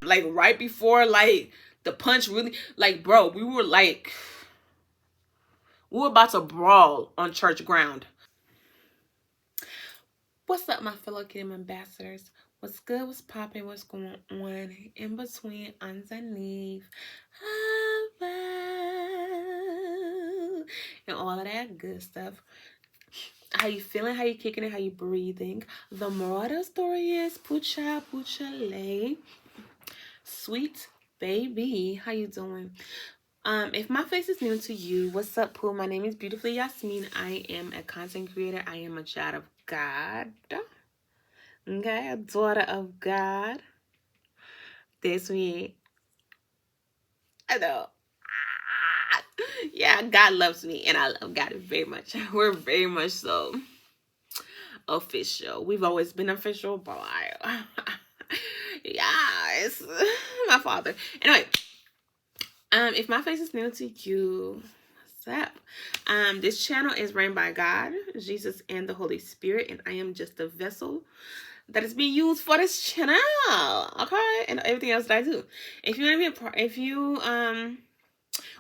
Like right before like the punch really, like bro, we were about to brawl on church ground. What's up, my fellow Kingdom ambassadors? What's good? What's popping? What's going on in between, underneath, above, and all of that good stuff? How you feeling? How you kicking it? How you breathing? The moral of the story is pucha lay. Sweet baby, how you doing? If my face is new to you, what's up, Pooh? My name is Beautifully Yasmine. I am a content creator. I am a child of God. Okay, a daughter of God. That's me. I know. Yeah, God loves me, and I love God very much. We're very much so official. We've always been official, but yeah, it's my father. Anyway. If my face is new to you, what's up? This channel is ran by God, Jesus, and the Holy Spirit, and I am just a vessel that is being used for this channel, okay, and everything else that I do. If you want to be a part, if you want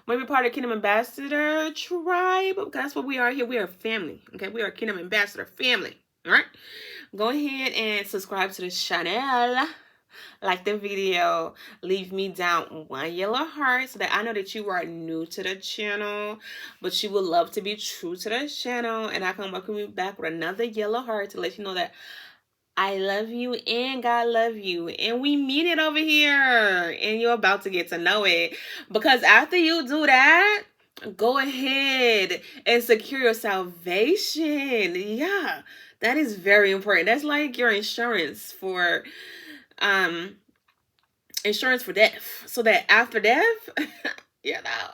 to be part of the Kingdom Ambassador tribe, that's what we are here. We are family, okay? We are Kingdom Ambassador family, all right? Go ahead and subscribe to this channel. Like the video, leave me down one yellow heart so that I know that you are new to the channel, but you would love to be true to the channel, and I can welcome you back with another yellow heart to let you know that I love you and God love you, and we mean it over here, and you're about to get to know it. Because after you do that, go ahead and secure your salvation. Yeah, that is very important. That's like your insurance for death, so that after death, you know,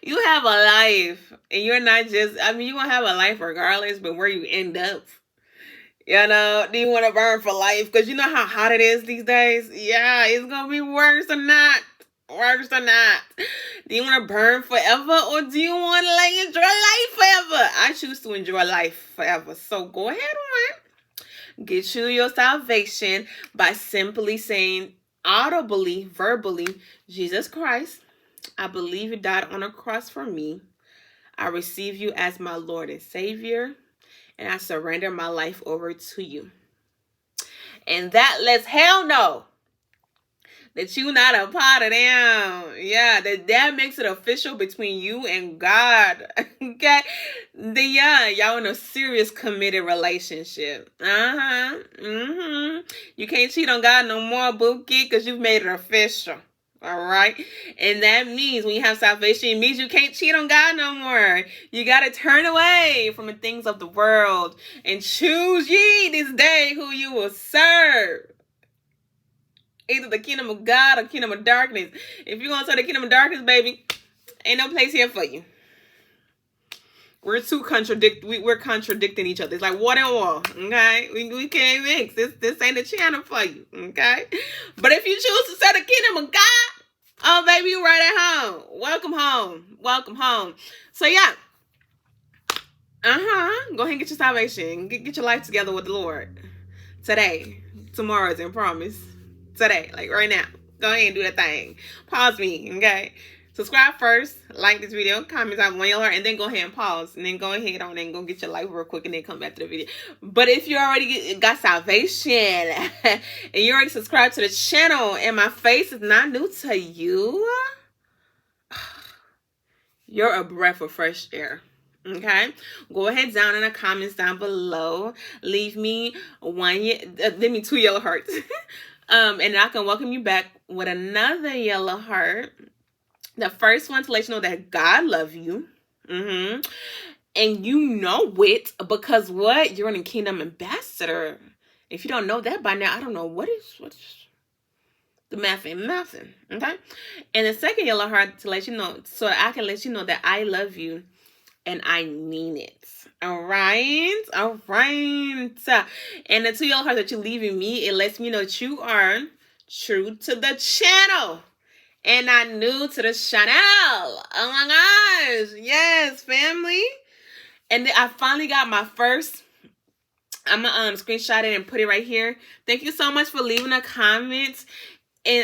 you have a life, and you're not just, I mean, you're gonna have a life regardless, but where you end up, you know, do you want to burn for life? Because you know how hot it is these days. Yeah, it's gonna be worse or not. Do you want to burn forever, or do you want to like enjoy life forever? I choose to enjoy life forever, so go ahead on, get you your salvation by simply saying audibly, verbally, Jesus Christ, I believe you died on a cross for me. I receive you as my Lord and Savior, and I surrender my life over to you. And that lets hell know that you're not a part of them. Yeah, that makes it official between you and God. Okay? Y'all in a serious committed relationship. You can't cheat on God no more, Bookie, because you've made it official. All right? And that means when you have salvation, it means you can't cheat on God no more. You got to turn away from the things of the world and choose ye this day who you will serve. Either the kingdom of God or kingdom of darkness. If you're going to say the kingdom of darkness, baby, ain't no place here for you. We're contradicting each other. It's like water and oil, okay? We can't mix. This ain't a channel for you, okay? But if you choose to say the kingdom of God, oh, baby, you right at home. Welcome home. Welcome home. So, yeah. Go ahead and get your salvation. Get your life together with the Lord. Today. Tomorrow's in promise. Today, like right now. Go ahead and do that thing. Pause me, okay? Subscribe first, like this video, comment on one yellow heart, and then go ahead and pause. And then go ahead on and go get your life real quick and then come back to the video. But if you already got salvation and you already subscribed to the channel and my face is not new to you, you're a breath of fresh air. Okay, go ahead down in the comments down below. Leave me 2 yellow hearts. And I can welcome you back with another yellow heart. The first one to let you know that God loves you. And you know it because what? You're a kingdom ambassador. If you don't know that by now, I don't know what's the math ain't nothing. Okay? And the second yellow heart to let you know, so I can let you know that I love you and I mean it. All right. And the 2 yellow hearts that you're leaving me, it lets me know that you are true to the channel and not new to the channel. Oh my gosh. Yes, family. And I finally got my first. I'm gonna screenshot it and put it right here. Thank you so much for leaving a comment.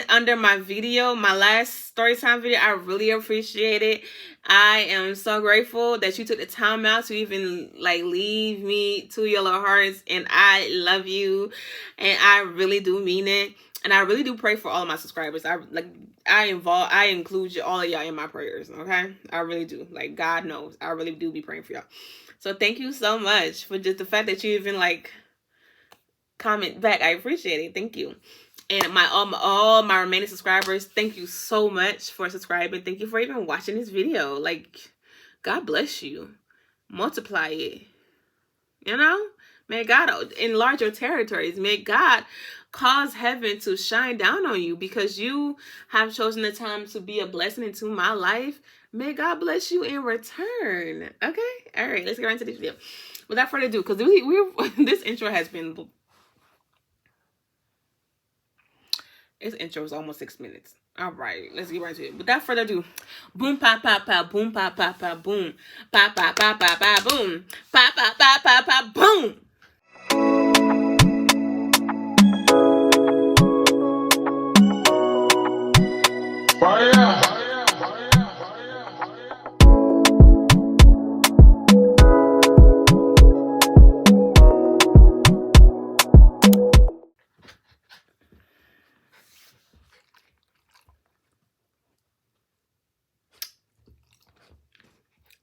under my video, my last Storytime video. I really appreciate it. I am so grateful that you took the time out to even like leave me 2 yellow hearts, and I love you, and I really do mean it. And I really do pray for all of my subscribers. I include all of y'all in my prayers, okay? I really do. Like, God knows. I really do be praying for y'all. So thank you so much for just the fact that you even like comment back. I appreciate it. Thank you. And all my remaining subscribers, thank you so much for subscribing. Thank you for even watching this video. Like, God bless you. Multiply it. You know? May God enlarge your territories. May God cause heaven to shine down on you, because you have chosen the time to be a blessing into my life. May God bless you in return. Okay? All right, let's get right into this video. Without further ado, because this intro has been... This intro is almost 6 minutes. All right, let's get right to it. Without further ado, boom, pa, pa, pa, boom, pa, pa, pa, boom, pa, pa, pa, pa, pa, boom, pa, pa, pa, pa, pa, boom. Fire.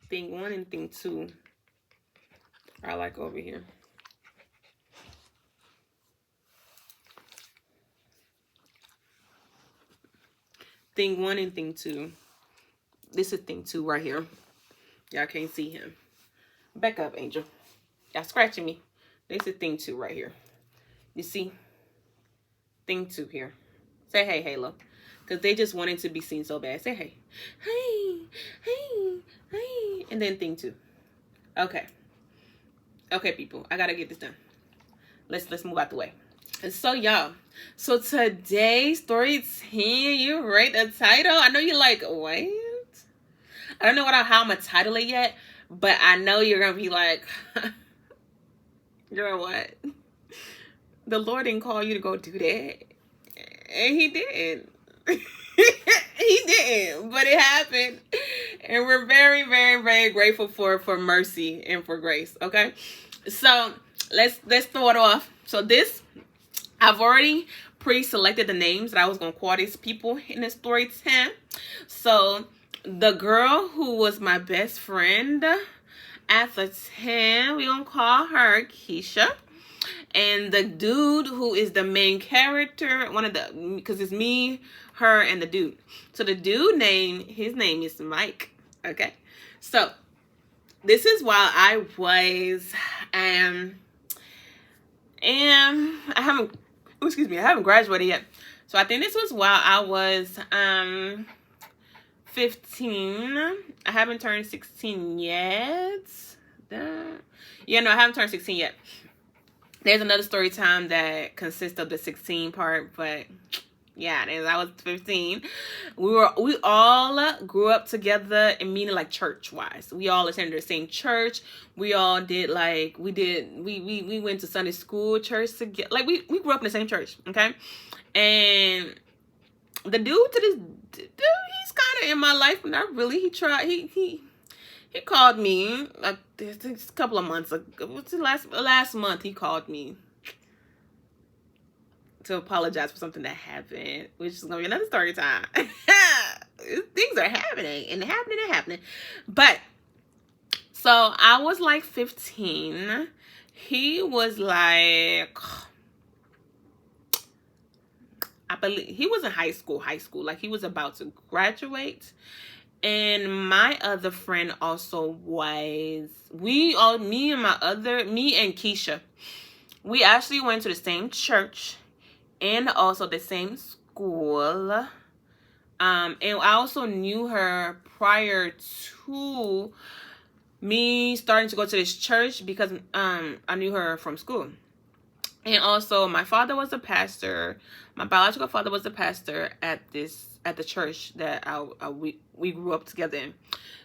Thing 1 and thing 2 I like over here. Thing 1 and thing 2. This is thing 2 right here. Y'all can't see him. Back up, Angel. Y'all scratching me. This is thing 2 right here. You see? Thing 2 here. Say hey, Halo. Because they just wanted to be seen so bad. Say hey. Hey, hey, hey. And then thing 2. Okay. Okay, people. I got to get this done. Let's move out the way. And so, y'all. So, today's story 10, you rate the title. I know you're like, what? I don't know how I'm going to title it yet. But I know you're going to be like, you're what? The Lord didn't call you to go do that. And he did. He didn't, but it happened, and we're very, very, very grateful for mercy and for grace. Okay, so let's throw it off. So this, I've already pre-selected the names that I was gonna call these people in the story time. So the girl who was my best friend at the time, we gonna call her Keisha. And the dude who is the main character, because it's me, her, and the dude. So the dude his name is Mike. Okay. So this is while I was, I haven't graduated yet. So I think this was while I was, 15. I haven't turned 16 yet. Yeah, no, I haven't turned 16 yet. There's another story time that consists of the 16 part, but yeah, as I was 15, we all grew up together, and meaning like church wise. We all attended the same church. We all did we went to Sunday school church together. Like we grew up in the same church, okay? And the dude he's kind of in my life, but not really. He called me like a couple of months ago. Last month he called me to apologize for something that happened, which is gonna be another story time. Things are happening and happening. But so I was like 15. He was like, I believe he was in high school. Like he was about to graduate. And my other friend also was, me and Keisha, we actually went to the same church and also the same school. And I also knew her prior to me starting to go to this church, because I knew her from school. And also my father was a pastor. My biological father was a pastor at the church that we grew up together in.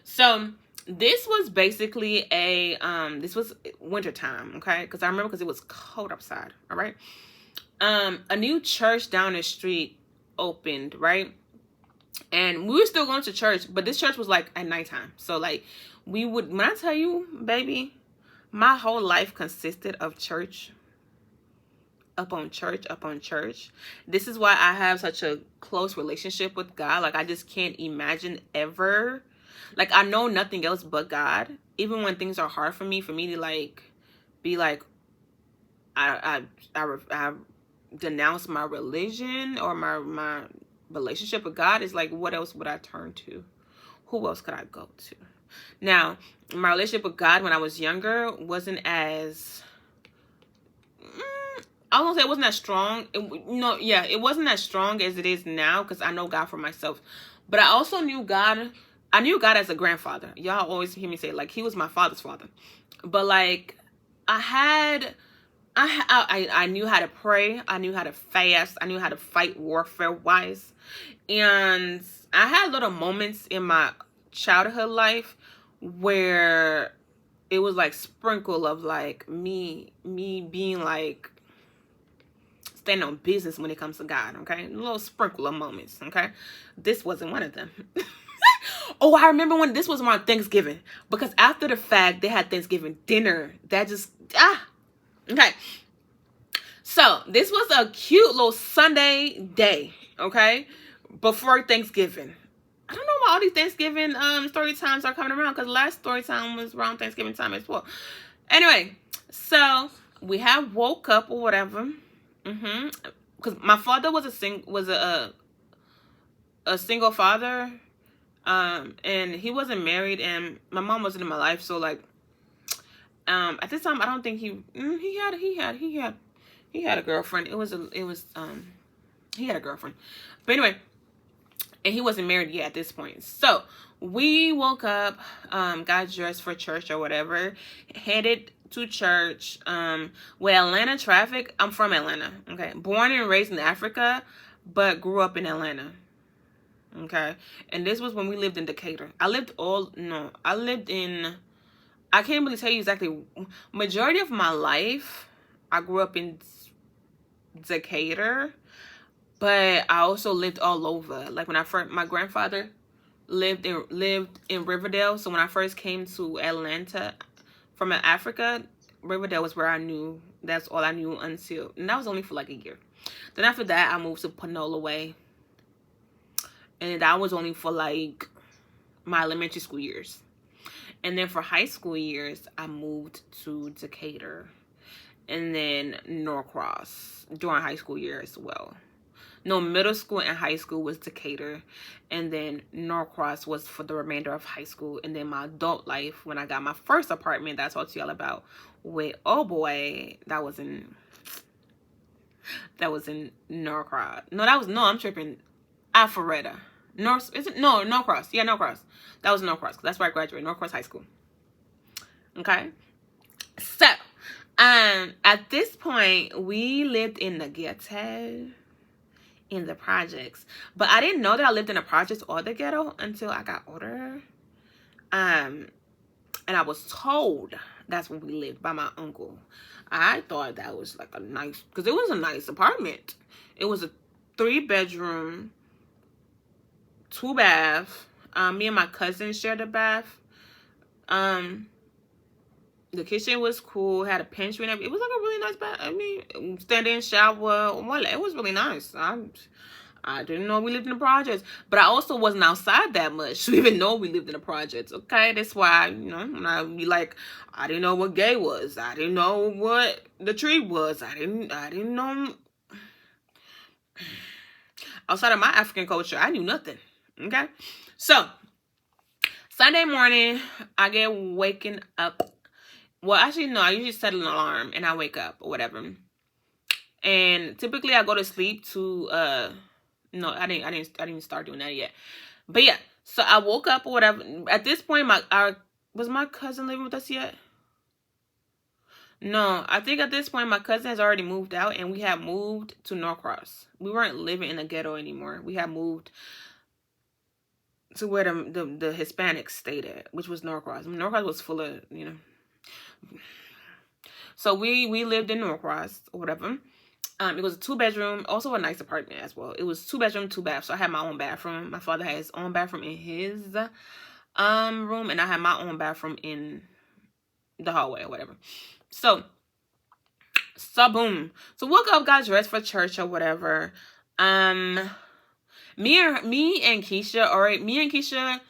So this was basically this was winter time, okay? Because I remember, because it was cold outside. All right. A new church down the street opened, right? And we were still going to church, but this church was like at nighttime. So like we would, when I tell you, baby, my whole life consisted of church upon church upon church. This is why I have such a close relationship with God. Like I just can't imagine ever, like I know nothing else but God. Even when things are hard for me to like be like I denounce my religion or my relationship with God, is like, what else would I turn to? Who else could I go to? Now, my relationship with God when I was younger wasn't as I won't say it wasn't as strong. It wasn't as strong as it is now because I know God for myself. But I also knew God. I knew God as a grandfather. Y'all always hear me say, like, he was my father's father. But, like, I knew how to pray. I knew how to fast. I knew how to fight warfare-wise. And I had little moments in my childhood life where it was, like, sprinkle of, like, me being, like, standing on business when it comes to God, okay? A little sprinkle of moments, okay? This wasn't one of them. Oh, I remember when this was around Thanksgiving, because after the fact, they had Thanksgiving dinner. That just, okay. So, this was a cute little Sunday day, okay? Before Thanksgiving. I don't know why all these Thanksgiving story times are coming around, because last story time was around Thanksgiving time as well. Anyway, so we have woke up or whatever. Because my father was a single father, and he wasn't married, and my mom wasn't in my life. So like, at this time, I don't think he had a girlfriend. He had a girlfriend, but anyway, and he wasn't married yet at this point. So we woke up, got dressed for church or whatever, headed to church. With Atlanta traffic, I'm from Atlanta, okay? Born and raised in Africa, but grew up in Atlanta, okay? And this was when we lived in Decatur. I can't really tell you exactly. Majority of my life, I grew up in Decatur, but I also lived all over. Like when my grandfather lived in Riverdale. So when I first came to Atlanta from Africa, Riverdale was where I knew. That's all I knew until, and that was only for like a year. Then after that, I moved to Panola Way, and that was only for like my elementary school years. And then for high school years, I moved to Decatur, and then Norcross during high school year as well. No, middle school and high school was Decatur, and then Norcross was for the remainder of high school. And then my adult life, when I got my first apartment that I talked to y'all about with oh boy, that was in Norcross. I'm tripping. Alpharetta. Norcross. Yeah, Norcross. That was Norcross. That's where I graduated, Norcross High School. Okay. So, at this point, we lived in the ghetto, in the projects. But I didn't know that I lived in the projects or the ghetto until I got older. And I was told that's where we lived by my uncle. I thought that was like a nice, because it was a nice apartment. It was a 3-bedroom, 2-bath. Me and my cousin shared a bath. The kitchen was cool, had a pantry and everything. It was like a really nice bath. I mean, stand-in shower. Well, it was really nice. I didn't know we lived in the projects. But I also wasn't outside that much to even know we lived in the projects. Okay, that's why, when I be like, I didn't know what gay was. I didn't know what the tree was. I didn't know. Outside of my African culture, I knew nothing. Okay? So, Sunday morning, I get waking up. Well, actually, no, I usually set an alarm and I wake up or whatever. And typically I go to sleep to, no, I didn't start doing that yet. But yeah, so I woke up or whatever. At this point, was my cousin living with us yet? No, I think at this point, my cousin has already moved out and we had moved to Norcross. We weren't living in the ghetto anymore. We had moved to where the Hispanics stayed at, which was Norcross. Norcross was full of, So we lived in Norcross or whatever. It was a 2-bedroom, also a nice apartment as well. It was 2-bedroom, 2-bath. So I had my own bathroom. My father had his own bathroom in his room, and I had my own bathroom in the hallway or whatever. So boom. So woke up, got dressed for church or whatever. Me and Keisha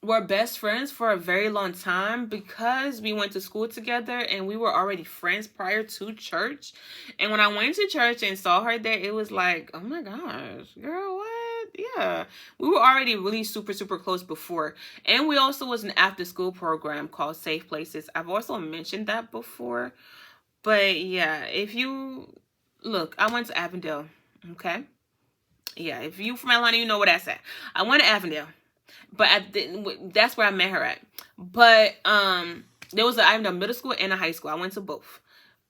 were best friends for a very long time because we went to school together and we were already friends prior to church. And when I went to church and saw her there, it was like, oh my gosh, girl, what? Yeah. We were already really super, super close before. And we also was an after school program called Safe Places. I've also mentioned that before. But yeah, if you look, I went to Avondale. Okay. Yeah, if you from Atlanta, you know where that's at. I went to Avondale. But that's where I met her at. But there was a middle school and a high school. I went to both.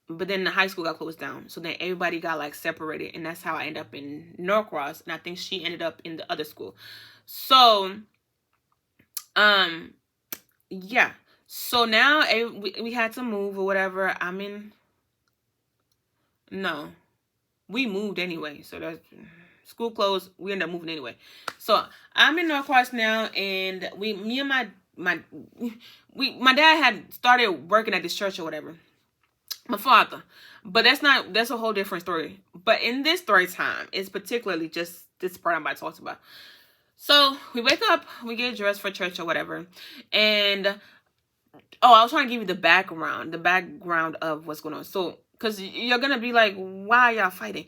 But then the high school got closed down. So then everybody got like separated. And that's how I ended up in Norcross. And I think she ended up in the other school. So, yeah. So now we had to move or whatever. No. We moved anyway. So that's... School closed, we ended up moving anyway. So I'm in Norcross now, and my dad had started working at this church or whatever. My father. But that's a whole different story. But in this story time, it's particularly just this part I'm about to talk about. So we wake up, we get dressed for church or whatever. And I was trying to give you the background of what's going on. So, because you're gonna be like, why are y'all fighting?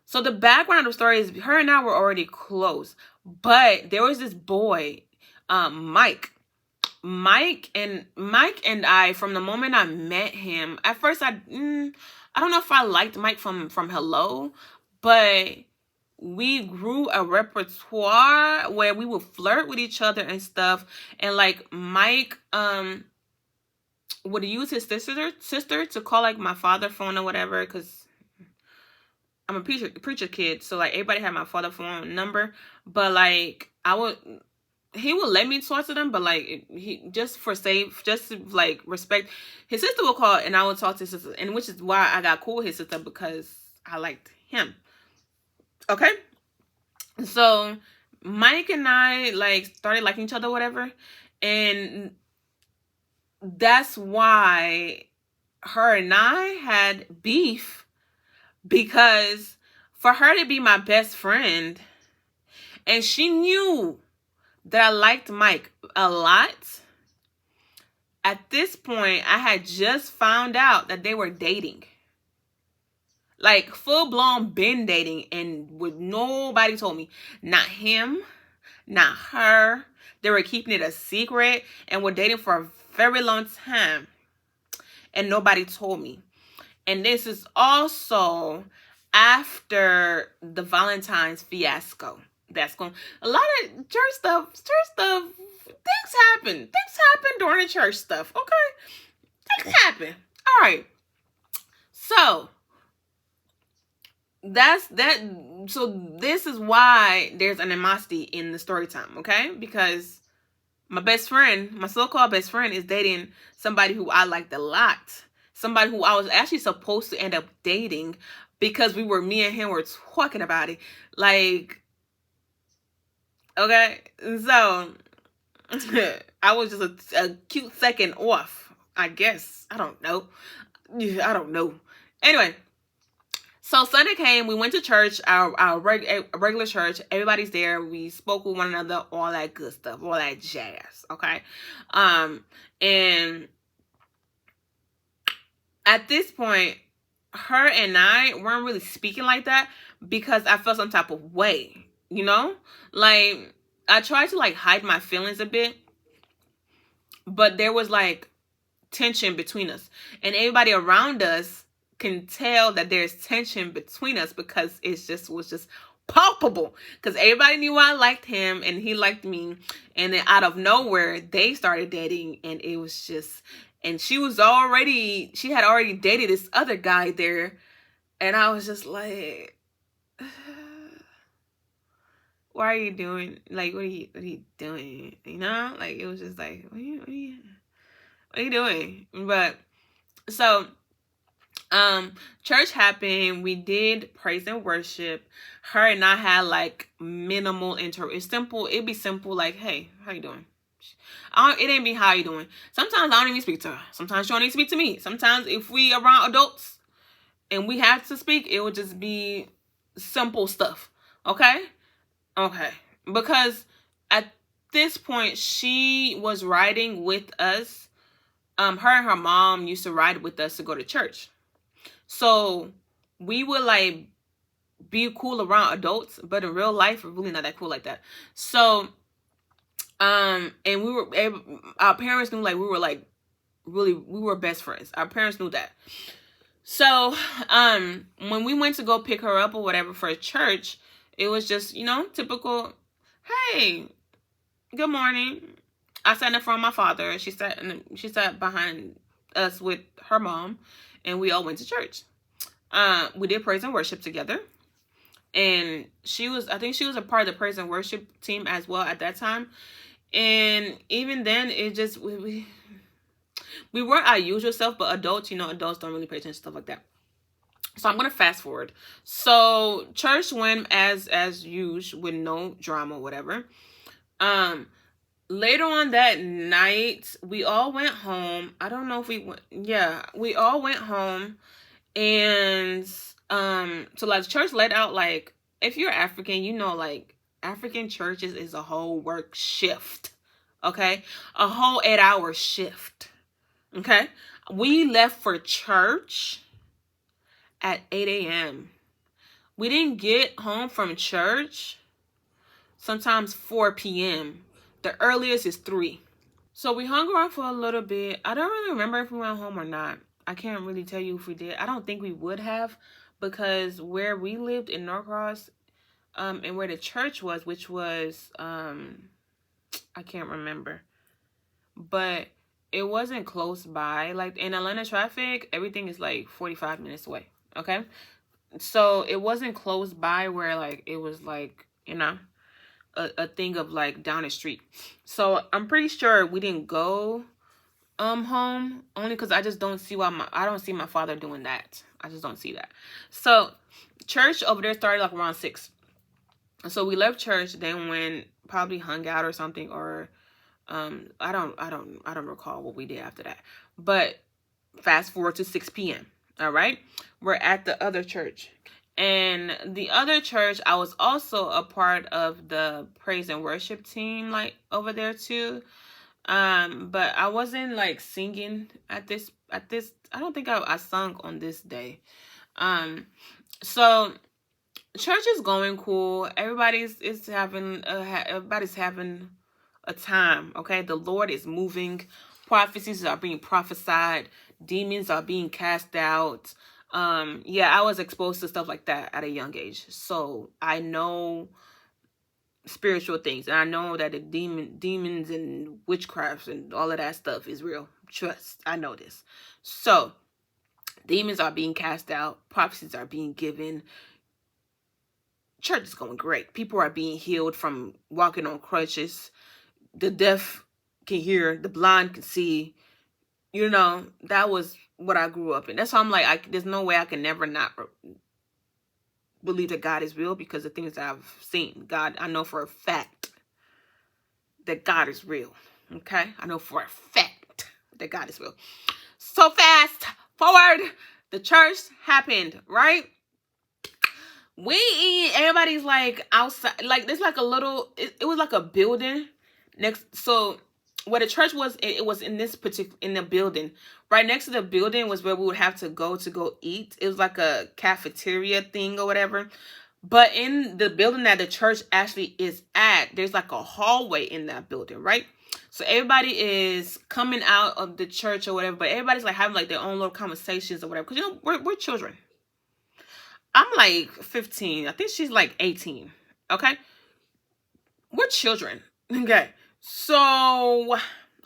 So the background of the story is her and I were already close, but there was this boy, Mike. Mike and I, from the moment I met him, at first I don't know if I liked Mike from hello, but we grew a repertoire where we would flirt with each other and stuff. And like Mike would use his sister to call like my father's phone or whatever, because I'm a preacher kid, so like everybody had my father's phone number, but like he would let me talk to them, but like he just to like respect, his sister would call and I would talk to his sister, and which is why I got cool with his sister, because I liked him. Okay, so Mike and I like started liking each other, whatever, and that's why her and I had beef. Because for her to be my best friend, and she knew that I liked Mike a lot, at this point, I had just found out that they were dating. Like, full-blown been dating, and nobody told me. Not him, not her. They were keeping it a secret, and were dating for a very long time. And nobody told me. And this is also after the Valentine's fiasco. That's going, a lot of church stuff, things happen during the church stuff, okay? Things happen. All right. So, so this is why there's animosity in the story time, okay? Because my best friend, my so-called best friend, is dating somebody who I liked a lot. Somebody who I was actually supposed to end up dating, because me and him were talking about it. Like, okay, so I was just a cute second off, I guess. I don't know. Anyway, so Sunday came, we went to church, our regular church. Everybody's there. We spoke with one another, all that good stuff, all that jazz, okay? And at this point, her and I weren't really speaking like that because I felt some type of way, you know? Like, I tried to like hide my feelings a bit, but there was like tension between us. And everybody around us can tell that there's tension between us because was just palpable. Because everybody knew I liked him and he liked me. And then out of nowhere, they started dating, and it was just... And she had already dated this other guy there. And I was just like, why are you doing, like, what are you doing? You know? Like, it was just like, what are you doing? But, so, Church happened. We did praise and worship. Her and I had like minimal It's simple. It'd be simple, like, hey, how you doing? It ain't be how you doing. Sometimes I don't even speak to her. Sometimes she don't even speak to me. Sometimes if we around adults and we have to speak, it would just be simple stuff. Okay? Okay. Because at this point, she was riding with us. Her and her mom used to ride with us to go to church. So we would like be cool around adults, but in real life, we're really not that cool like that. So, and our parents knew like we were like we were best friends. Our parents knew that. So, when we went to go pick her up or whatever for church, it was just, typical, hey, good morning. I sat in front of my father. She sat behind us with her mom, and we all went to church. We did praise and worship together. And I think she was a part of the praise and worship team as well at that time. And even then, it just, we weren't our usual self, but adults don't really pay attention to stuff like that. So I'm going to fast forward. So church went as usual with no drama, whatever. Later on that night, we all went home. I don't know if we went. Yeah, we all went home. And so like church let out, like, if you're African, like African churches is a whole work shift. Okay? A whole 8-hour shift. Okay? We left for church at 8 a.m. We didn't get home from church sometimes 4 p.m. The earliest is 3. So we hung around for a little bit. I don't really remember if we went home or not. I can't really tell you if we did. I don't think we would have, because where we lived in Norcross, and where the church was, which was, I can't remember, but it wasn't close by. Like in Atlanta traffic, everything is like 45 minutes away. Okay. So it wasn't close by where like, it was like, a thing of like down the street. So I'm pretty sure we didn't go home, only because I just don't see I don't see my father doing that. I just don't see that. So church over there started like around 6. So we left church, then went, probably hung out or something, or I don't recall what we did after that. But fast forward to 6 p.m. All right, we're at the other church. And the other church, I was also a part of the praise and worship team, like over there too. But I wasn't like singing at this. I don't think I sung on this day. So church is going cool. Everybody's having a time. Okay, the Lord is moving. Prophecies are being prophesied. Demons are being cast out. Yeah, I was exposed to stuff like that at a young age, so I know spiritual things, and I know that the demons and witchcrafts and all of that stuff is real. Trust, I know this. So demons are being cast out, prophecies are being given, church is going great. People are being healed from walking on crutches. The deaf can hear, the blind can see. That was what I grew up in. That's why I'm like, there's no way I can never not believe that God is real, because the things that I've seen, God, I know for a fact that God is real. Okay? I know for a fact that God is real. So fast forward, the church happened, right? Everybody's like outside, like there's like a little, it was like a building next. So where the church was, it was in the building. Right next to the building was where we would have to go eat. It was like a cafeteria thing or whatever. But in the building that the church actually is at, there's like a hallway in that building, right? So everybody is coming out of the church or whatever, but everybody's like having like their own little conversations or whatever. Because we're children. I'm like 15. I think she's like 18. Okay? We're children. Okay. So,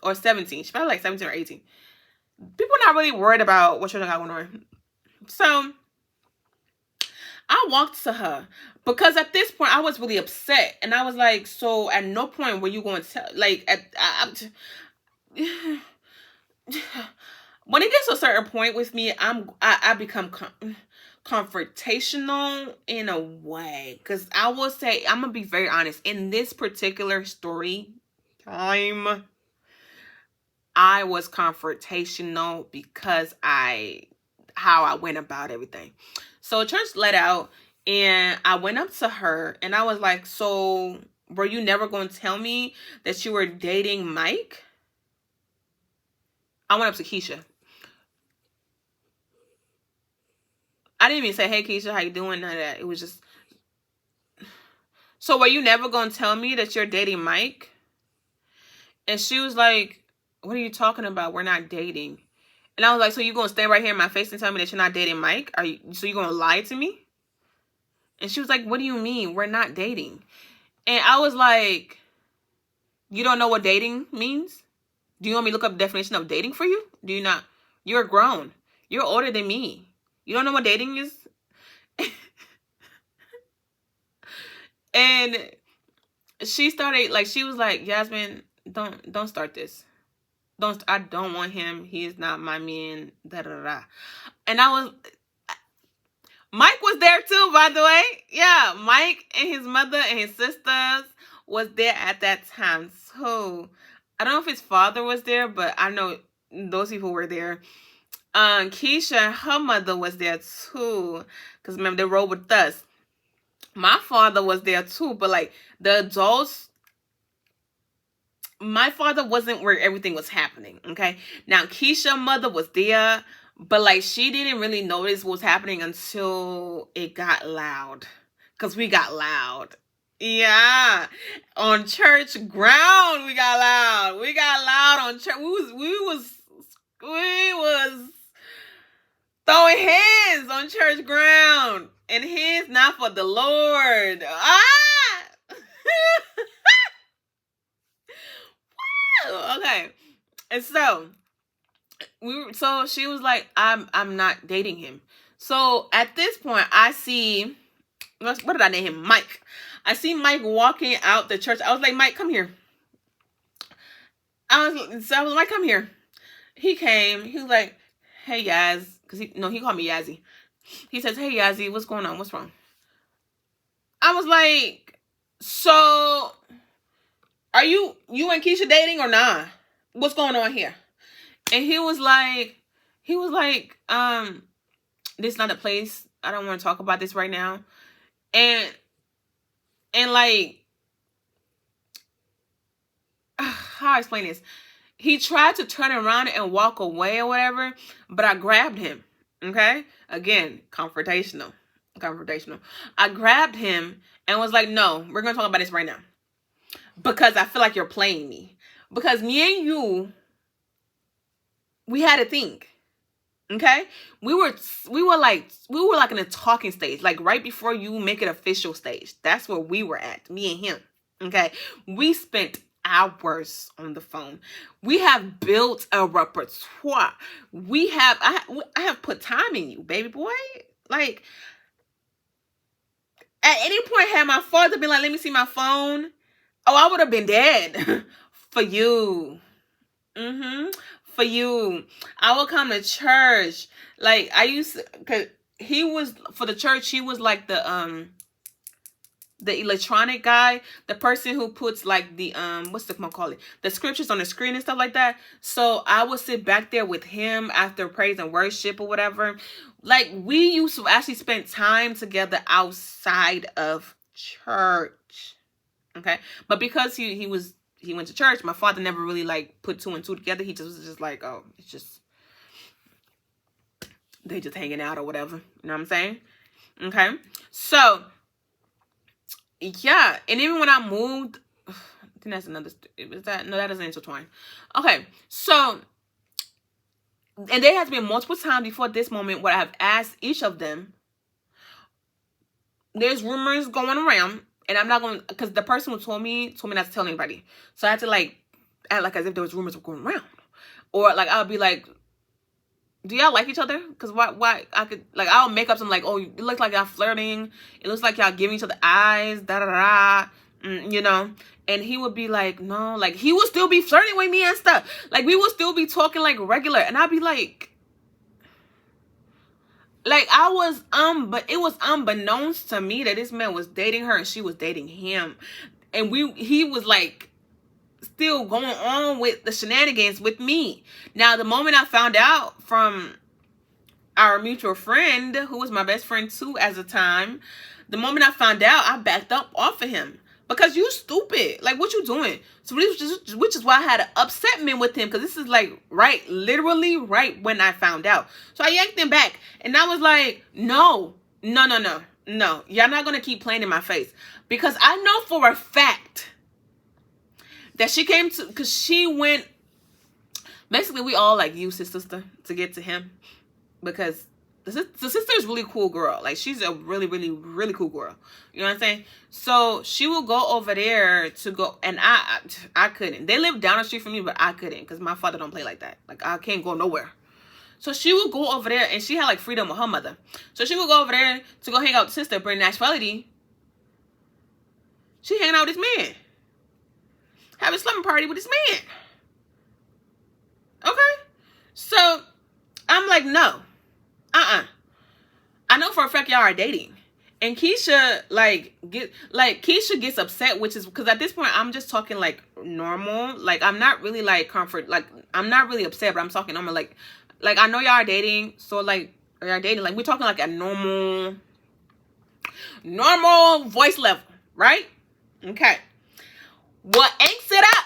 or 17. She's probably like 17 or 18. People are not really worried about what children got going on. So, I walked to her because at this point I was really upset, and I was like, so at no point were you going to tell, like, when it gets to a certain point with me, I become confrontational in a way. Because I will say, I'm gonna be very honest. In this particular story time, I was confrontational because how I went about everything. So church let out, and I went up to her, and I was like, "So, were you never going to tell me that you were dating Mike?" I went up to Keisha. I didn't even say, "Hey Keisha, how you doing?" None of that. It was just, "So were you never going to tell me that you're dating Mike?" And she was like, "What are you talking about? We're not dating." And I was like, "So you going to stand right here in my face and tell me that you're not dating Mike? So you going to lie to me?" And she was like, "What do you mean? We're not dating." And I was like, "You don't know what dating means? Do you want me to look up the definition of dating for you? Do you not? You're grown. You're older than me. You don't know what dating is?" And she started, like, she was like, "Yasmin, don't start this. I don't want him. He is not my man. Da da da." And Mike was there too, by the way. Yeah, Mike and his mother and his sisters was there at that time. So I don't know if his father was there, but I know those people were there. Keisha, her mother was there too, because remember they rode with us. My father was there too, but like the adults, my father wasn't where everything was happening. Okay, now Keisha's mother was there, but like she didn't really notice what was happening until it got loud, because we got loud. Yeah, on church ground we got loud. We got loud on church. We was throwing hands on church ground, and hands not for the Lord. Okay, and so so she was like, I'm not dating him. So at this point, I see, what did I name him? Mike. I see Mike walking out the church. I was like, "Mike, come here." I was like, "Mike, come here." He came. He was like, "Hey, Yaz," because he called me Yazzie. He says, "Hey, Yazzie, what's going on? What's wrong?" I was like, "So, are you and Keisha dating or nah? What's going on here?" And he was like, "This is not the place. I don't want to talk about this right now." And like, how I explain this? He tried to turn around and walk away or whatever, but I grabbed him. Okay? Again, confrontational. I grabbed him and was like, "No, we're going to talk about this right now. Because I feel like you're playing me. Because me and you, we had a thing. Okay? We were like in a talking stage, like right before you make it official stage. That's where we were at, me and him. Okay? We spent hours on the phone. We have built a repertoire. I have put time in you, baby boy. Like, at any point, had my father been like, "Let me see my phone," oh, I would have been dead for you. For you. I would come to church. Like, I used to, cause he was, for the church, he was like the electronic guy, the person who puts like the what's the call it, the scriptures on the screen and stuff like that. So I would sit back there with him after praise and worship or whatever. Like, we used to actually spend time together outside of church. Okay, but because he went to church, my father never really like put two and two together. He just was just like, "Oh, it's just, they just hanging out or whatever." You know what I'm saying? Okay, so yeah, and even when I moved, I think that's another. Is that, no? That doesn't intertwine. Okay, so, and there has been multiple times before this moment where I have asked each of them. There's rumors going around, and I'm not going to, because the person who told me not to tell anybody. So I had to like act like as if there was rumors going around, or like I'll be like, "Do y'all like each other?" Because why I could, like, I'll make up some like, "Oh, it looks like y'all flirting. It looks like y'all giving each other eyes. Da da da." you know, and he would be like, no, like he would still be flirting with me and stuff. Like we would still be talking like regular, and I'd be like I was but it was unbeknownst to me that this man was dating her and she was dating him, and he was like still going on with the shenanigans with me. Now the moment I found out from our mutual friend, who was my best friend too at the time, the moment I found out, I backed up off of him. Because you stupid. Like, what you doing? So which is why I had an upsetment with him. Because this is like literally right when I found out. So I yanked him back. And I was like, no. Y'all not going to keep playing in my face. Because I know for a fact that she came to, because she went, basically we all like used his sister to get to him. Because the sister is really cool girl. Like, she's a really, really, really cool girl. You know what I'm saying? So she will go over there to go, and I couldn't. They live down the street from me, but I couldn't because my father don't play like that. Like, I can't go nowhere. So she would go over there, and she had like freedom with her mother. So she would go over there to go hang out with sister, but in actuality, she hanging out with this man, having a slumber party with this man. Okay, so I'm like, no. I know for a fact y'all are dating. And Keisha Keisha gets upset, which is because at this point I'm just talking like normal. Like, I'm not really like I'm not really upset, but I'm talking normal. Like I know y'all are dating, so like y'all dating, like we're talking like a normal voice level, right? Okay. What inks it up?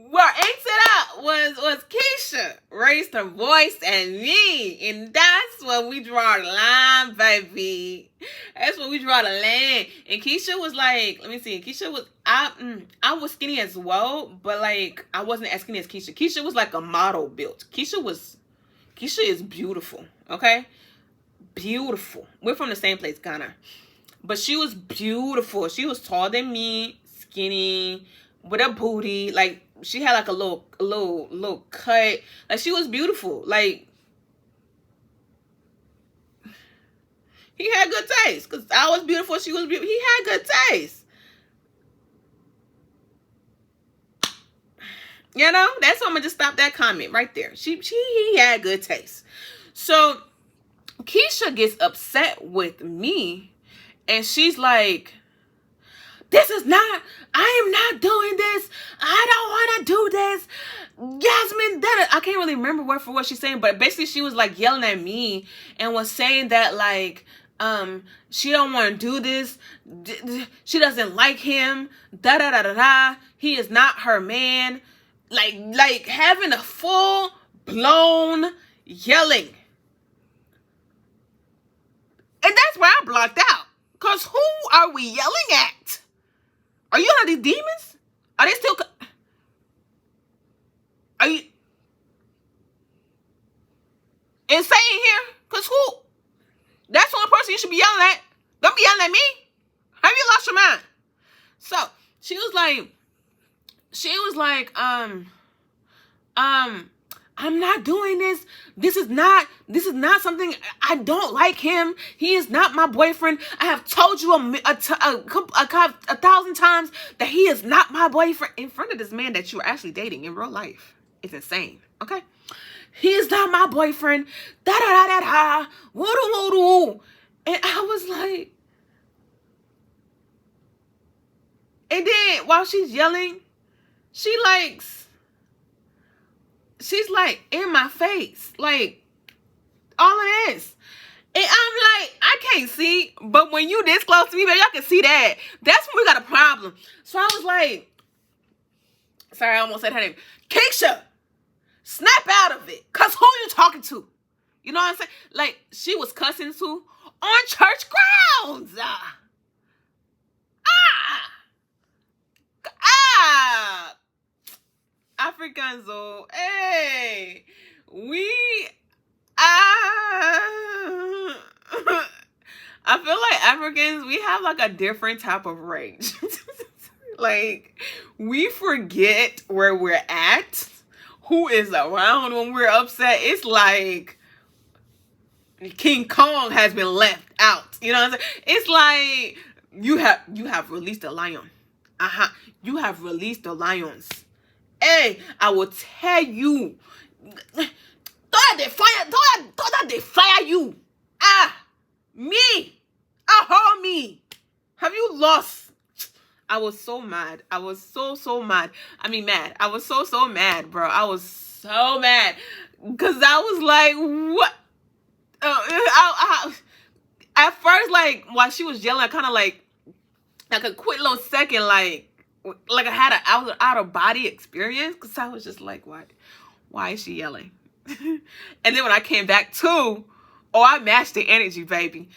What inks it up was Keisha raised her voice at me, and that's when we draw the line, baby. That's when we draw the line. And Keisha was like, let me see. Keisha was I was skinny as well, but like I wasn't as skinny as Keisha. Keisha was like a model built. Keisha is beautiful. Okay, beautiful. We're from the same place, Ghana, but she was beautiful. She was taller than me, skinny, with a booty, like. She had like a little cut. Like, she was beautiful. Like, he had good taste. Because I was beautiful, she was beautiful. He had good taste. You know? That's why I'm going to just stop that comment right there. He had good taste. So, Keisha gets upset with me. And she's like, I am not doing this. I don't want to do this. Yasmin, I can't really remember word for what she's saying, but basically she was like yelling at me and was saying that like, she don't want to do this. She doesn't like him. He is not her man. Like having a full blown yelling. And that's where I blocked out. Cause who are we yelling at? Are you one of these demons? Are they still? Are you insane here? Cause who? That's the only person you should be yelling at. Don't be yelling at me. Have you lost your mind? So she was like, I'm not doing this. This is not something. I don't like him. He is not my boyfriend. I have told you a thousand times that he is not my boyfriend in front of this man that you are actually dating in real life. It's insane. Okay, he is not my boyfriend. Woo and I was like, and then while she's yelling, she's like in my face, like all of this. And I'm like, I can't see, but when you this close to me, baby, y'all can see that. That's when we got a problem. So I was like, sorry, I almost said her name. Keisha, snap out of it. Cause who you talking to? You know what I'm saying? Like, she was cussing too on church grounds. Africans, oh, hey, I feel like Africans, we have like a different type of rage. Like, we forget where we're at, who is around when we're upset. It's like King Kong has been left out. You know what I'm saying? It's like You have released the lion. You have released the lions. Hey, I will tell you. Thought they fire you. Me. Me. Have you lost? I was so mad. I was so mad. I mean, mad. I was so mad, bro. I was so mad. Because I was like, what? At first, like, while she was yelling, I kind of like a quick little second, like I had an out of body experience. Because I was just like, why is she yelling? And then when I came back to, I matched the energy, baby.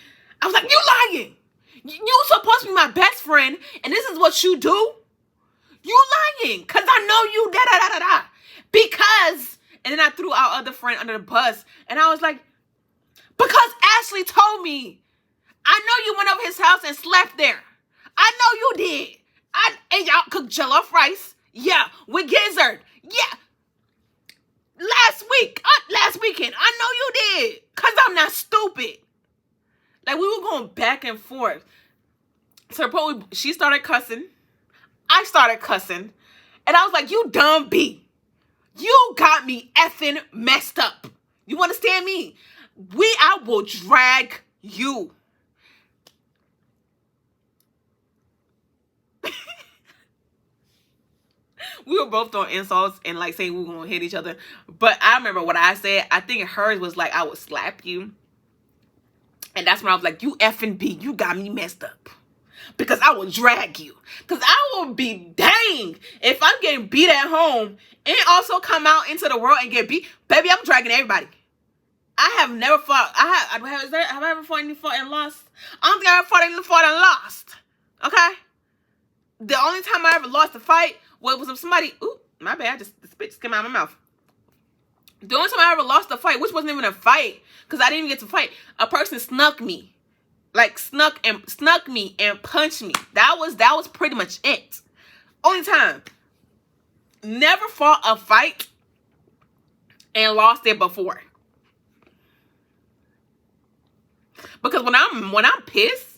I was like, you lying. You supposed to be my best friend, and this is what you do? You lying, because I know you da-da-da-da-da. Because, and then I threw our other friend under the bus, and I was like, because Ashley told me. I know you went over his house and slept there. I know you did. And y'all cooked jollof rice. Yeah, with gizzard. Yeah. Last weekend. I know you did. Because I'm not stupid. Like, we were going back and forth. So probably she started cussing. I started cussing. And I was like, you dumb B. You got me effing messed up. You understand me? I will drag you. We were both throwing insults and like saying we were going to hit each other. But I remember what I said. I think hers was like, I would slap you. And that's when I was like, you effing B, you got me messed up. Because I will drag you. Because I will be dang if I'm getting beat at home and also come out into the world and get beat. Baby, I'm dragging everybody. I have never fought. Have I ever fought and lost? I don't think I ever fought and lost. Okay? The only time I ever lost a fight was with somebody. Ooh, my bad. The spit just came out of my mouth. The only time I ever lost a fight, which wasn't even a fight, because I didn't even get to fight, a person snuck me. Like snuck me and punched me. That was pretty much it. Only time. Never fought a fight and lost it before. Because when I'm pissed,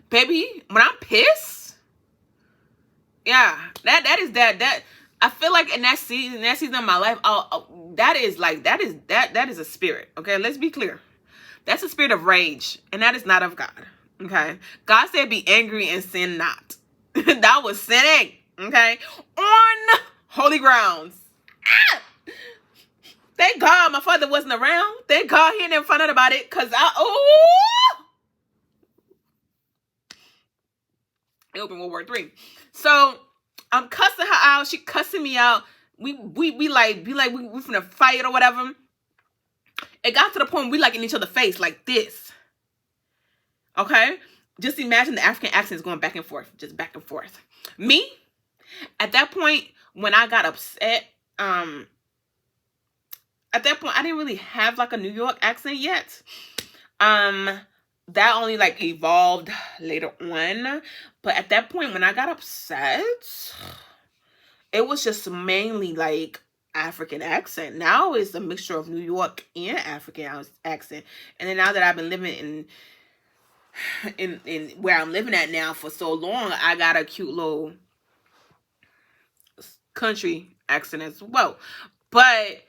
baby, when I'm pissed, yeah, that is I feel like in that season of my life, that is a spirit. Okay, let's be clear. That's a spirit of rage, and that is not of God. Okay, God said, "Be angry and sin not." That was sinning. Okay, on holy grounds. Thank God my father wasn't around. Thank God he didn't find out about it, cause it opened World War III. So I'm cussing her out. She cussing me out. We finna fight or whatever. It got to the point we like in each other's face like this. Okay? Just imagine the African accents going back and forth. Just back and forth. Me, at that point, when I got upset, at that point, I didn't really have like a New York accent yet. That only like evolved later on. But at that point, when I got upset, it was just mainly like African accent. Now it's a mixture of New York and African accent. And then now that I've been living in where I'm living at now for so long, I got a cute little country accent as well. But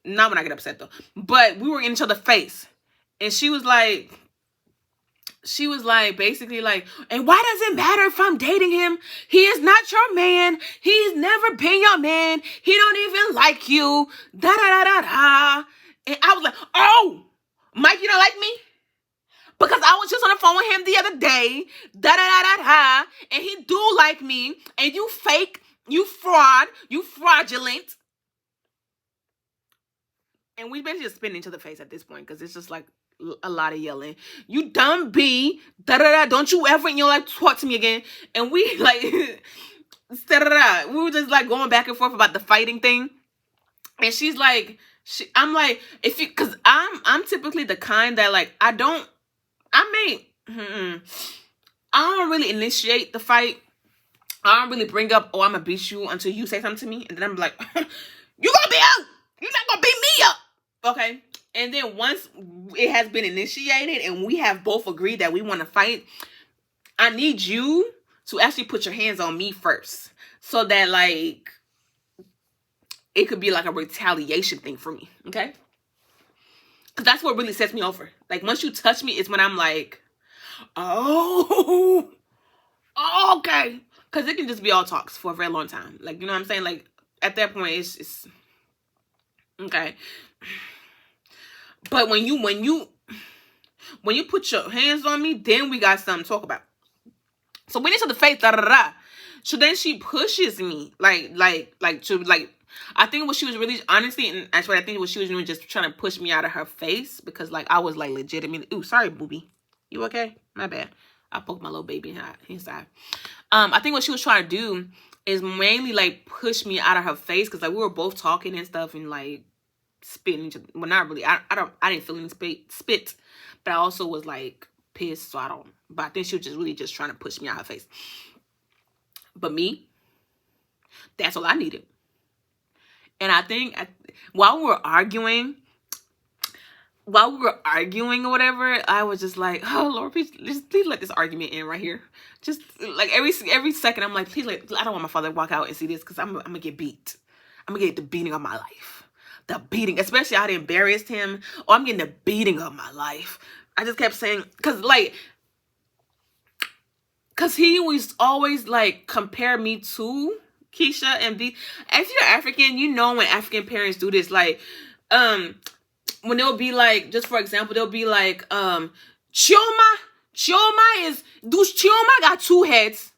not when I get upset though. But we were in each other's face. And she was basically like, and why does it matter if I'm dating him? He is not your man. He's never been your man. He don't even like you. Da da da da da. And I was like, oh, Mike, you don't like me? Because I was just on the phone with him the other day. Da da da da da. And he do like me. And you fake. You fraud. You fraudulent. And we basically just spin into the face at this point. Because it's just like a lot of yelling. You dumb B. Da da da. Don't you ever in your life talk to me again. And we like. Da da da. We were just like going back and forth about the fighting thing. And she's like. I'm like. Because I'm typically the kind that like. I don't really initiate the fight. I don't really bring up, oh, I'm gonna beat you until you say something to me. And then I'm like, you gonna be out. You're not gonna beat me up. Okay. And then once it has been initiated and we have both agreed that we want to fight, I need you to actually put your hands on me first, so that like it could be like a retaliation thing for me, okay? Because that's what really sets me over. Like, once you touch me, it's when I'm like, oh, okay. Because it can just be all talks for a very long time. Like, you know what I'm saying? Like, at that point, it's okay. But when you put your hands on me, then we got something to talk about. So when it's to the face, so then she pushes me, I think what she was really, honestly, and actually, I think what she was doing, just trying to push me out of her face, because like I was like legitimately, ooh, sorry, booby, you okay? My bad. I poked my little baby inside. I think what she was trying to do is mainly like push me out of her face, because like we were both talking and stuff and like spitting. Well, not really. I didn't feel any spit, but I also was like pissed. So I don't. But I think she was just really just trying to push me out of her face. But me, that's all I needed. And I think while we were arguing or whatever, I was just like, oh Lord, please let this argument end right here. Just like every second, I'm like, please, I don't want my father to walk out and see this, because I'm gonna get beat. I'm gonna get the beating of my life. The beating, especially I embarrassed him. Oh, I'm getting the beating of my life. I just kept saying, because he was always like compare me to Keisha and B. If you're African, you know when African parents do this, like, when they'll be like, just for example, they'll be like, Chioma got 2 heads?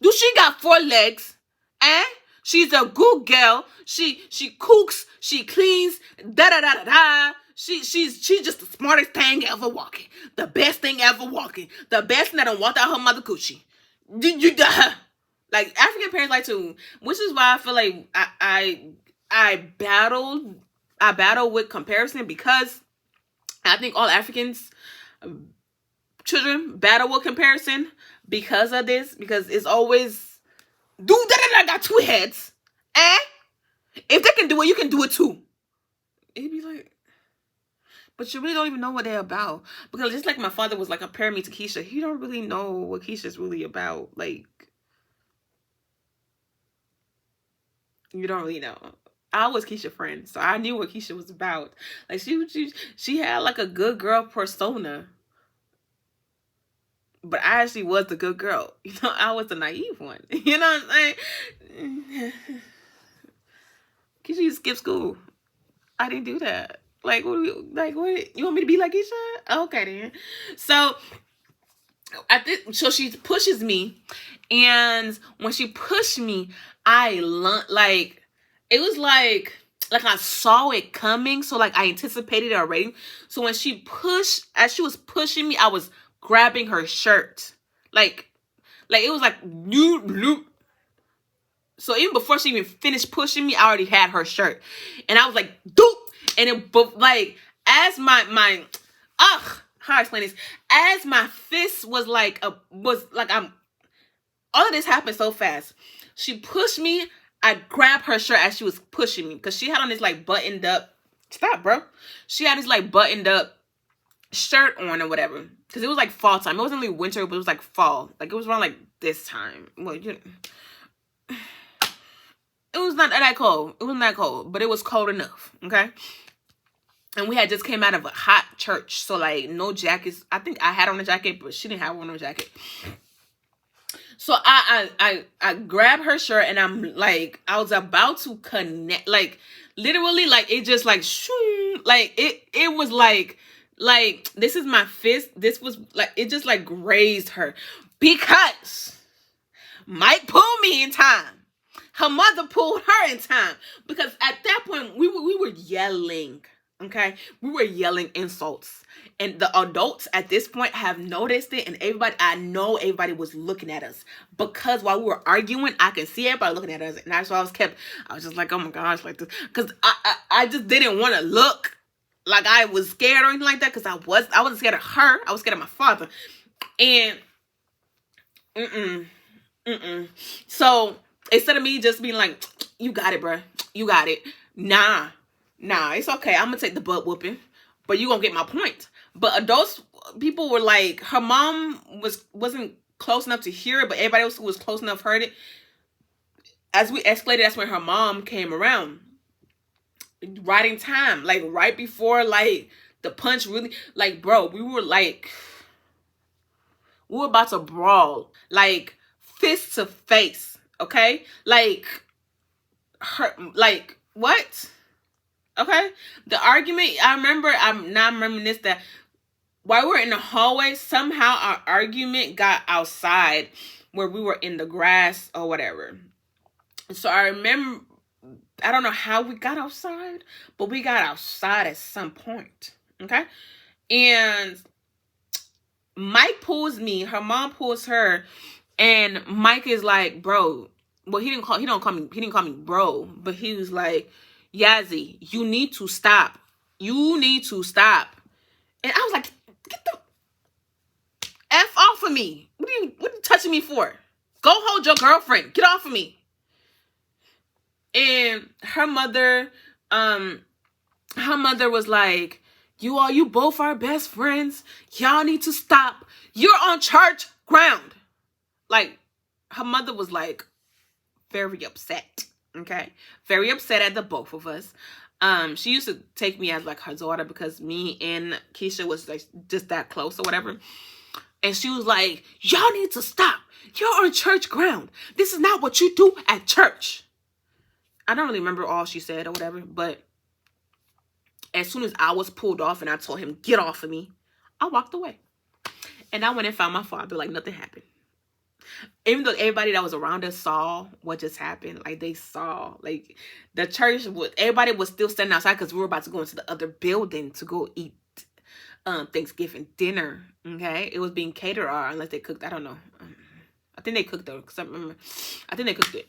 Do she got 4 legs? Eh? She's a good girl. She cooks, she cleans, da. She's just the smartest thing ever walking. The best thing ever walking. The best thing that don't walk out her mother coochie. Like, African parents like to, which is why I feel like I battle with comparison, because I think all Africans children battle with comparison because of this, because it's always, dude, I got 2 heads. Eh? If they can do it, you can do it too. It'd be like, but you really don't even know what they're about. Because just like my father was like comparing me to Keisha, he don't really know what Keisha's really about. Like, you don't really know. I was Keisha's friend, so I knew what Keisha was about. Like, she had like a good girl persona. But I actually was the good girl. You know, I was the naive one. You know what I'm saying? Keisha used to skip school. I didn't do that. Like, what you want me to be like Keisha? Okay then. So so she pushes me, and when she pushed me, I like, it was like I saw it coming, so like I anticipated it already. So when she as she was pushing me, I was grabbing her shirt, like it was like loop. So even before she even finished pushing me, I already had her shirt, and I was like, doop, and it like as my how I explain this? As my fist was like I'm. All of this happened so fast. She pushed me. I grabbed her shirt as she was pushing me, because she had on this like buttoned up. Stop, bro. She had this like buttoned up shirt on or whatever, because it was like fall time. It wasn't really winter, but it was like fall. Like, it was around like this time. Well, it was not that cold. It wasn't that cold, but it was cold enough. Okay. And we had just came out of a hot church, so like no jackets. I think I had on a jacket, but she didn't have on a jacket. So I grabbed her shirt, and I'm like, I was about to connect, like literally, like it just like shoo, like it was like this is my fist. This was like, it just like grazed her, because Mike pulled me in time. Her mother pulled her in time, because at that point we were yelling. Okay, we were yelling insults, and the adults at this point have noticed it, and I know everybody was looking at us, because while we were arguing, I could see everybody looking at us, and that's why I was just like, oh my gosh, like this, because I just didn't want to look like I was scared or anything like that, because I wasn't scared of her. I was scared of my father, and so instead of me just being like, you got it, bruh, you got it, nah, it's okay, I'm gonna take the butt whooping, but you gonna get my point. But adults, people were like, her mom wasn't close enough to hear it, but everybody else who was close enough heard it. As we escalated, that's when her mom came around. Right in time. Like, right before, like, the punch really... Like, bro, we were about to brawl. Like, fist to face. Okay? Like, what? Okay? The argument, I'm reminiscing that while we were in the hallway, somehow our argument got outside where we were in the grass or whatever. So I remember, I don't know how we got outside, but we got outside at some point. Okay? And Mike pulls me, her mom pulls her, and Mike is like, bro. Well, he didn't call me bro, but he was like, Yazzie, you need to stop. You need to stop. And I was like, get the F off of me. What are you touching me for? Go hold your girlfriend. Get off of me. And her mother was like, you both are best friends. Y'all need to stop. You're on church ground. Like, her mother was like very upset. Okay? Very upset at the both of us. She used to take me as like her daughter because me and Keisha was like just that close or whatever. And she was like, y'all need to stop. You're on church ground. This is not what you do at church. I don't really remember all she said or whatever, but as soon as I was pulled off and I told him, get off of me, I walked away. And I went and found my father like nothing happened. Even though everybody that was around us saw what just happened, like they saw, like the church, everybody was still standing outside because we were about to go into the other building to go eat Thanksgiving dinner. Okay, it was being catered or unless they cooked. I don't know. I think they cooked though, because I remember. I think they cooked it.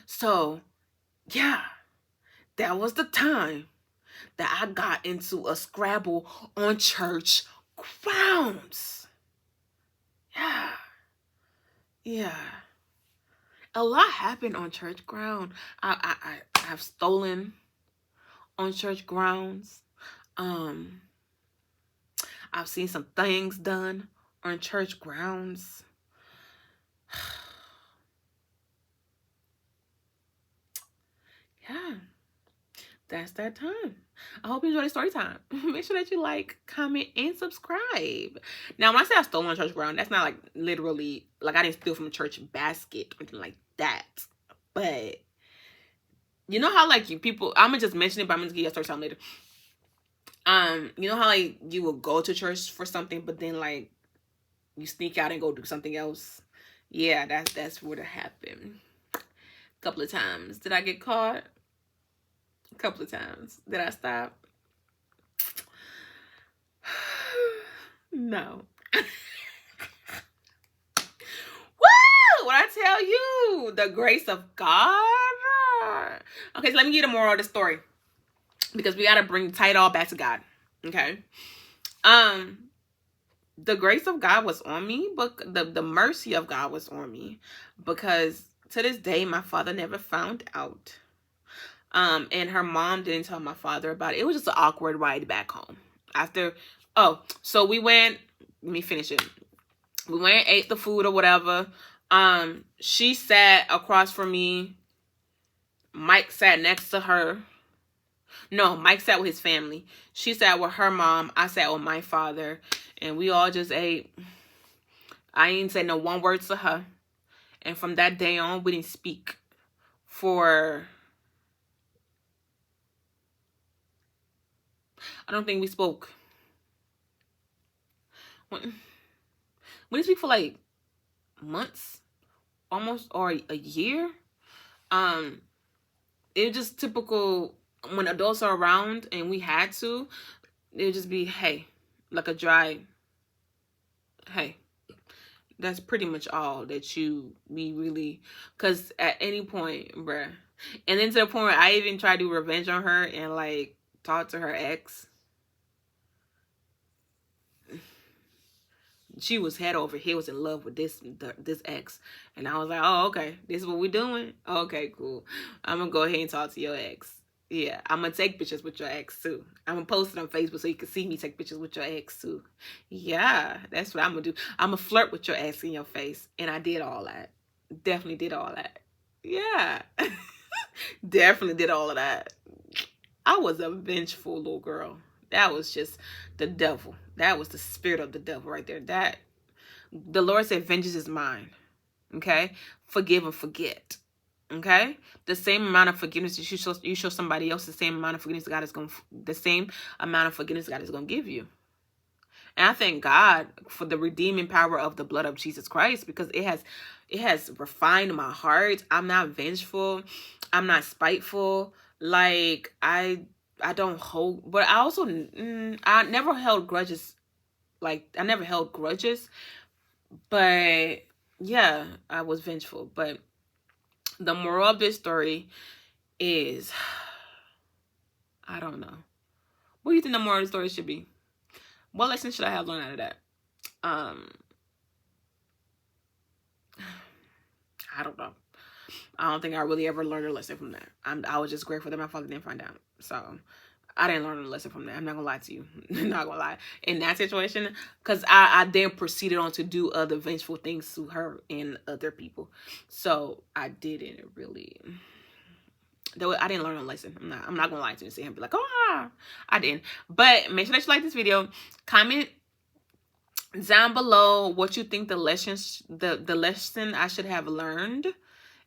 So, yeah, that was the time that I got into a scrabble on church grounds. Yeah. A lot happened on church ground. I've stolen on church grounds. I've seen some things done on church grounds. Yeah, that's that time. I hope you enjoyed the story time. Make sure that you like, comment, and subscribe. Now, when I say I stole on church ground, that's not like literally, like I didn't steal from a church basket or anything like that. But you know how like people, I'm gonna just mention it, but I'm gonna give you a story time later. You know how like you will go to church for something, but then like you sneak out and go do something else. Yeah, that's what happened. A couple of times. Did I get caught? A couple of times. Did I stop? No. Woo! What I tell you, the grace of God. Okay, so let me get a moral of the story, because we gotta bring tight all back to God. Okay. The grace of God was on me, but the mercy of God was on me, because to this day my father never found out. And her mom didn't tell my father about it. It was just an awkward ride back home. So we went, let me finish it. We went and ate the food or whatever. She sat across from me. Mike sat next to her. No, Mike sat with his family. She sat with her mom. I sat with my father. And we all just ate. I didn't say no one word to her. And from that day on, we didn't speak for... I don't think we spoke. We didn't speak for like months, almost, or a year. It was just typical when adults are around and we had to. It would just be, hey, like a dry, hey. That's pretty much all that we really, because at any point, bruh. And then to the point where I even tried to do revenge on her and like talk to her ex. She was head over heels in love with this ex. And I was like, oh, okay. This is what we're doing? Okay, cool. I'm going to go ahead and talk to your ex. Yeah, I'm gonna take pictures with your ex too. I'm gonna post it on Facebook so you can see me take pictures with your ex too. Yeah, that's what I'm gonna do. I'm gonna flirt with your ex in your face. And I did all that. Definitely did all that. Yeah. Definitely did all of that. I was a vengeful little girl. That was just the devil. That was the spirit of the devil right there. That the Lord said, vengeance is mine. Okay? Forgive and forget. Okay, the same amount of forgiveness you show somebody else, the same amount of forgiveness God is going, the same amount of forgiveness God is going to give you. And I thank God for the redeeming power of the blood of Jesus Christ, because it has refined my heart. I'm not vengeful. I'm not spiteful. Like I don't hold, but I also I never held grudges. Like I never held grudges, but yeah, I was vengeful. But the moral of this story is, I don't know. What do you think the moral of the story should be? What lesson should I have learned out of that? I don't know. I don't think I really ever learned a lesson from that. I was just grateful that my father didn't find out. So I didn't learn a lesson from that. I'm not gonna lie to you. I'm not gonna lie. In that situation, because I then proceeded on to do other vengeful things to her and other people. So I didn't really. I didn't learn a lesson. I'm not gonna lie to you and say and be like, oh, I didn't. But make sure that you like this video. Comment down below what you think the lesson I should have learned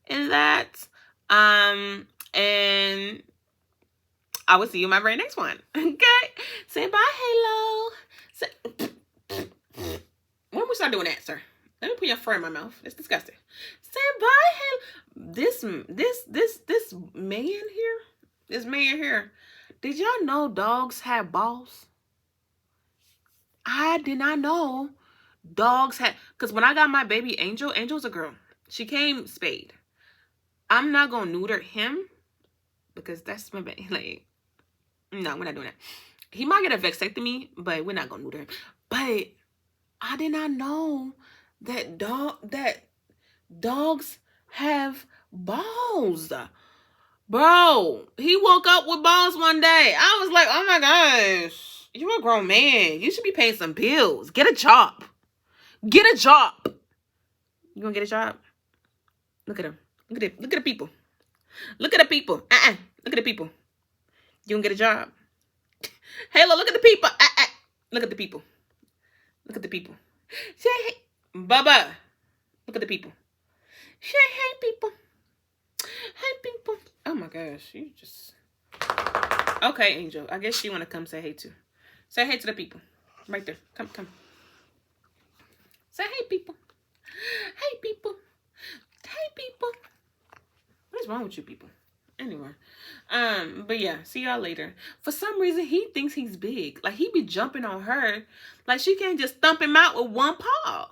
in that. And I will see you in my very next one. Okay? Say bye, Halo. When we start doing that, sir? Let me put your fur in my mouth. It's disgusting. Say bye, Halo. This man here. This man here. Did y'all know dogs have balls? I did not know dogs had. Because when I got my baby Angel's a girl. She came spayed. I'm not gonna neuter him because that's my baby. Like, no, we're not doing that. He might get a vasectomy, but we're not gonna neuter him. But I did not know that dogs have balls. Bro, he woke up with balls one day. I was like, oh my gosh, you're a grown man. You should be paying some bills. Get a job. Get a job. You gonna get a job? Look at him. Look at it. Look at the people. Look at the people. Look at the people. You gonna get a job? Halo, look at the people. Look at the people. Look at the people. Say hey. Bubba. Look at the people. Say hey, people. Hey, people. Oh my gosh. You just... Okay, Angel. I guess you want to come say hey too. Say hey to the people. Right there. Come. Say hey, people. Hey, people. Hey, people. What is wrong with you people? Anyway. But yeah, see y'all later. For some reason, he thinks he's big. Like, he be jumping on her. Like, she can't just thump him out with one paw.